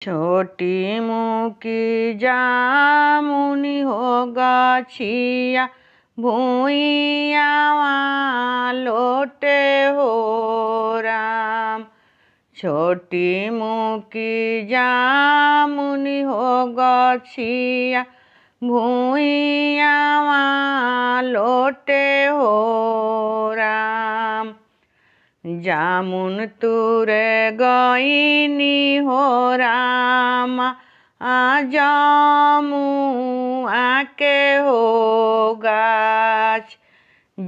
छोटी मुकी जामुनी हो गाछिया भूइया लोटे हो राम। छोटी मुकी जामुनी हो गाछिया भूइया लोटे हो राम। जामुन तुरे गईनी हो राम जामू आके हो गाछ।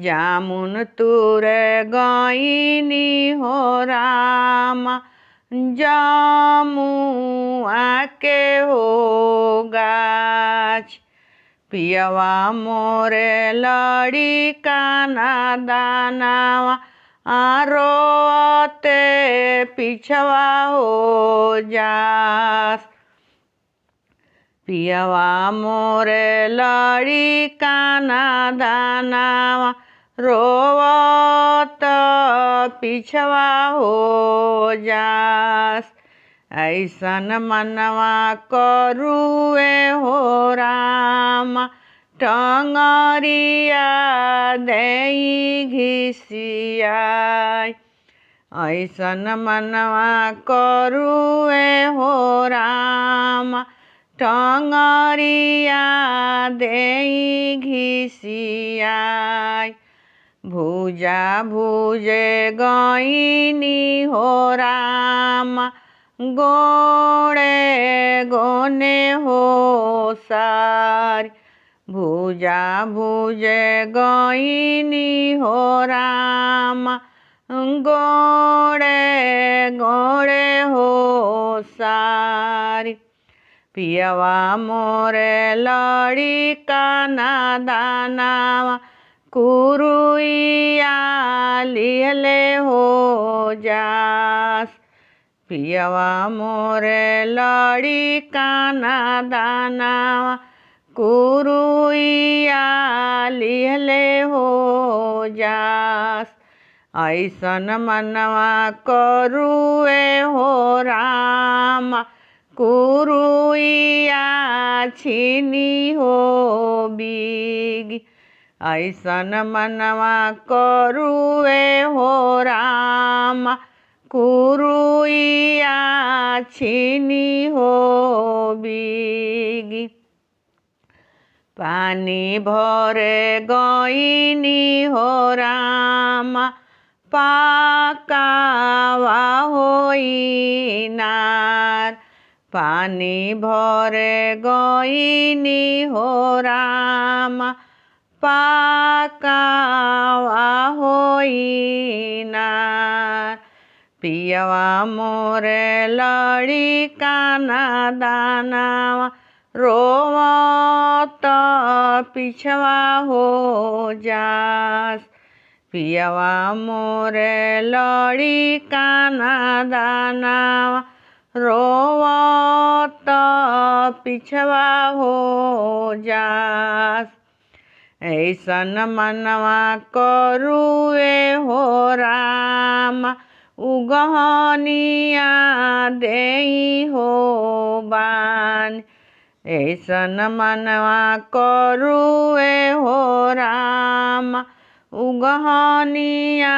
जामुन तुरे गईनी हो राम जामू आके हो गाछ। पियवा मोरे लड़ी काना दानावा रोते पिछवा हो जास। पियवा मोरे लड़ी काना दानावा रोवत पिछवा हो जास। ऐसन मनवा करुए हो राम टंगरिया देई घिसियाई। ऐसन मनवा करुए हो राम टंगरिया देई घिसियाई। भुजा भुजे गईनी हो राम गोड़े गोने हो सारी। भुजा भुजे गईनी हो राम गोड़े गोड़े हो सारी। पियवा मोरे लड़ी काना दानावा कुरुइया लिहले हो जास। पियवा मोरे लड़ी काना दानावा कुरुइया लिहले हो जास। ऐसन मनवा करुए हो राम कुरुइया छीनी हो बीगी। ऐसन मनवा करुए हो राम कुरुइया छीनी हो बीगी। पानी भरे गईनी हो राम पाकावा होई नार। पानी भरे गईनी हो राम पाकावा होई नार। पियवा मोरे लड़ी काना दानावा रोवत पिछवा हो जास। पियवा मोरे लड़ी काना दानावा रोवत पिछवा हो जास। ऐसन मनवा करुए हो राम उगहनिया देई हो बान। ऐसन मनवा करुए हो राम उगहनिया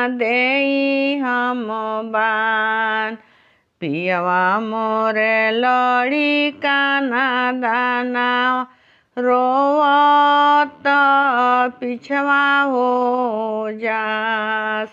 देई हम बान। पियवा मोरे लड़ी काना दानावा रोवत पिछवा हो जास।